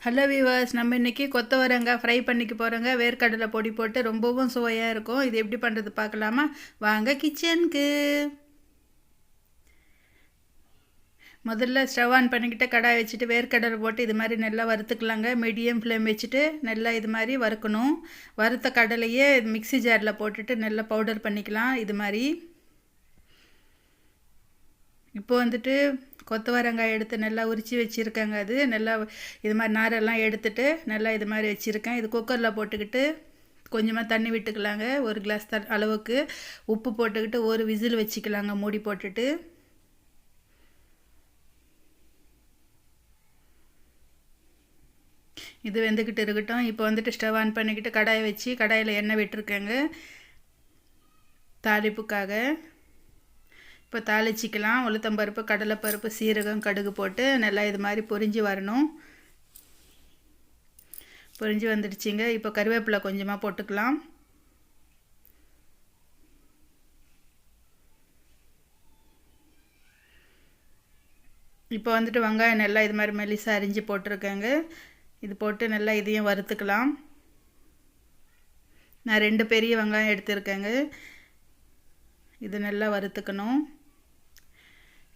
Hello viewers, நம்ம இன்றைக்கி கொத்தவரங்காய் ஃப்ரை பண்ணிக்க போகிறோங்க. வேர்க்கடலை பொடி போட்டு ரொம்பவும் சுவையாக இருக்கும். இது எப்படி பண்ணுறது பார்க்கலாமா? வாங்க கிச்சனுக்கு. முதல்ல ஸ்டவ் ஆன் பண்ணிக்கிட்டு கடாய் வச்சுட்டு வேர்க்கடலை போட்டு இது மாதிரி நல்லா வறுத்துக்கலாங்க. மீடியம் ஃப்ளேம் வச்சுட்டு நல்லா இது மாதிரி வறுக்கணும். வறுத்த கடலையே மிக்ஸி ஜாரில் போட்டுட்டு நல்லா பவுடர் பண்ணிக்கலாம். இது மாதிரி இப்போ வந்துட்டு கொத்தவரங்காய் எடுத்து நல்லா உரித்து வச்சுருக்கேங்க. அது நல்லா இது மாதிரி நாரெல்லாம் எடுத்துட்டு நல்லா இது மாதிரி வச்சுருக்கேன். இது குக்கரில் போட்டுக்கிட்டு கொஞ்சமாக தண்ணி விட்டுக்கலாங்க. ஒரு கிளாஸ் அளவுக்கு உப்பு போட்டுக்கிட்டு ஒரு விசில் வச்சுக்கலாங்க மூடி போட்டுட்டு. இது வெந்துக்கிட்டு இருக்கட்டும். இப்போ வந்துட்டு ஸ்டவ் ஆன் பண்ணிக்கிட்டு கடாயை வச்சு கடாயில் எண்ணெய் விட்டுருக்கேங்க தாளிப்புக்காக. இப்போ தாளிச்சிக்கலாம். உளுத்தம்பருப்பு, கடலைப்பருப்பு, சீரகம், கடுகு போட்டு நல்லா இது மாதிரி பொரிஞ்சு வரணும். பொரிஞ்சு வந்துடுச்சிங்க. இப்போ கருவேப்பிலை கொஞ்சமாக போட்டுக்கலாம். இப்போ வந்துட்டு வெங்காயம் நல்லா இது மாதிரி மெலிசாக அரிஞ்சு போட்டிருக்கேங்க. இது போட்டு நல்லா இதையும் வறுத்துக்கலாம். நான் 2 பெரிய வெங்காயம் எடுத்துருக்கேங்க. இது நல்லா வறுத்துக்கணும்.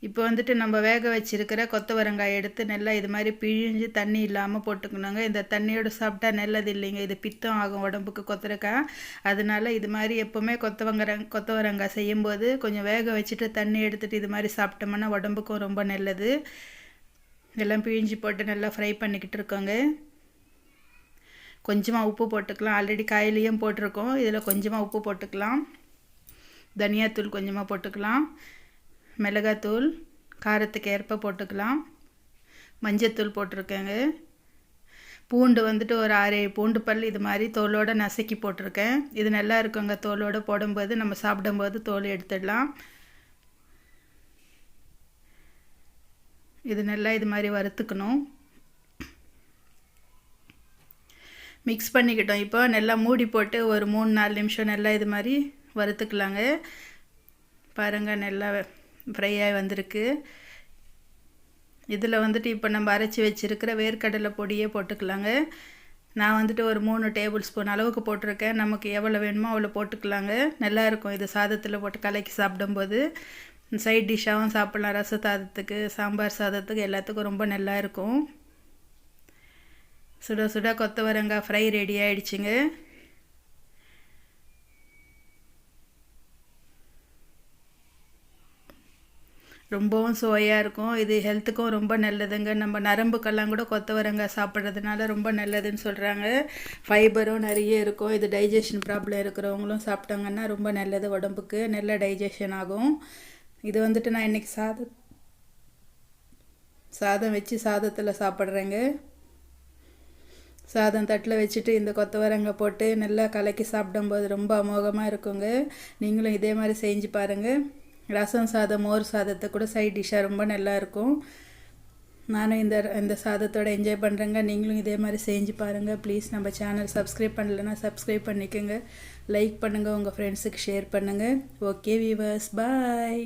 இப்போ வந்துட்டு நம்ம வேக வச்சுருக்கிற கொத்தவரங்காய் எடுத்து நல்லா இது மாதிரி பிழிஞ்சு தண்ணி இல்லாமல் போட்டுக்கணுங்க. இந்த தண்ணியோடு சாப்பிட்டா நல்லது இல்லைங்க. இது பித்தம் ஆகும் உடம்புக்கு கொத்தவரங்காய். அதனால இது மாதிரி எப்போவுமே கொத்தவரங்காய் செய்யும்போது கொஞ்சம் வேக வச்சுட்டு தண்ணி எடுத்துகிட்டு இது மாதிரி சாப்பிட்டோம்னா உடம்புக்கும் ரொம்ப நல்லது. இதெல்லாம் பிழிஞ்சு போட்டு நல்லா ஃப்ரை பண்ணிக்கிட்டு இருக்கோங்க. கொஞ்சமாக உப்பு போட்டுக்கலாம். ஆல்ரெடி காயிலையும் போட்டிருக்கோம். இதில் கொஞ்சமாக உப்பு போட்டுக்கலாம். தனியாத்தூள் கொஞ்சமாக போட்டுக்கலாம். மிளகாத்தூள் காரத்துக்கு ஏற்ப போட்டுக்கலாம். மஞ்சத்தூள் போட்டிருக்கேங்க. பூண்டு வந்துட்டு ஒரு 6-7 பூண்டு பல் இது மாதிரி தோலோடு நசுக்கி போட்டிருக்கேன். இது நல்லா இருக்குங்க. தோலோடு போடும்போது நம்ம சாப்பிடும்போது தோல் எடுத்துடலாம். இது நல்லா இது மாதிரி வறுத்துக்கணும். மிக்ஸ் பண்ணிக்கிட்டோம். இப்போ நல்லா மூடி போட்டு ஒரு 3-4 நிமிஷம் நல்லா இது மாதிரி வறுத்துக்கலாங்க. பாருங்கள், நல்லா ஃப்ரை ஆகி வந்திருக்கு. இதில் வந்துட்டு இப்போ நம்ம அரைச்சி வச்சுருக்கிற வேர்க்கடலை பொடியே போட்டுக்கலாங்க. நான் வந்துட்டு ஒரு 3 டேபிள் ஸ்பூன் அளவுக்கு போட்டிருக்கேன். நமக்கு எவ்வளோ வேணுமோ அவ்வளோ போட்டுக்கலாங்க. நல்லாயிருக்கும் இது சாதத்தில் போட்டு கலக்கி சாப்பிடும்போது. சைட் டிஷ்ஷாகவும் சாப்பிட்லாம். ரச சாதத்துக்கு, சாம்பார் சாதத்துக்கு, எல்லாத்துக்கும் ரொம்ப நல்லா இருக்கும். சுட சுட கொத்தவரங்காய் ஃப்ரை ரெடி ஆகிடுச்சிங்க. ரொம்பவும் சுவையாக இருக்கும். இது ஹெல்த்துக்கும் ரொம்ப நல்லதுங்க. நம்ம நரம்புக்கெல்லாம் கூட கொத்தவரங்காய் சாப்பிட்றதுனால ரொம்ப நல்லதுன்னு சொல்கிறாங்க. ஃபைபரும் நிறைய இருக்கும். இது டைஜஷன் ப்ராப்ளம் இருக்கிறவங்களும் சாப்பிட்டாங்கன்னா ரொம்ப நல்லது. உடம்புக்கு நல்ல டைஜஷன் ஆகும். இது வந்துட்டு நான் இன்றைக்கி சாதம் வச்சு சாதத்தில் சாப்பிட்றேங்க. சாதம் தட்டில் வச்சுட்டு இந்த கொத்தவரங்காய் போட்டு நல்லா கலக்கி சாப்பிடும்போது ரொம்ப அமோகமாக இருக்குங்க. நீங்களும் இதே மாதிரி செஞ்சு பாருங்கள். ரசம் சாதம், மோர் சாதத்தை கூட சைட் டிஷ்ஷாக ரொம்ப நல்லாயிருக்கும். நானும் இந்த சாதத்தோடு என்ஜாய் பண்ணுறேங்க. நீங்களும் இதே மாதிரி செஞ்சு பாருங்கள். ப்ளீஸ் நம்ம சேனல் சப்ஸ்கிரைப் பண்ணலைன்னா சப்ஸ்கிரைப் பண்ணிக்கோங்க. லைக் பண்ணுங்கள். உங்கள் ஃப்ரெண்ட்ஸுக்கு ஷேர் பண்ணுங்கள். ஓகே வீவர்ஸ், பாய்.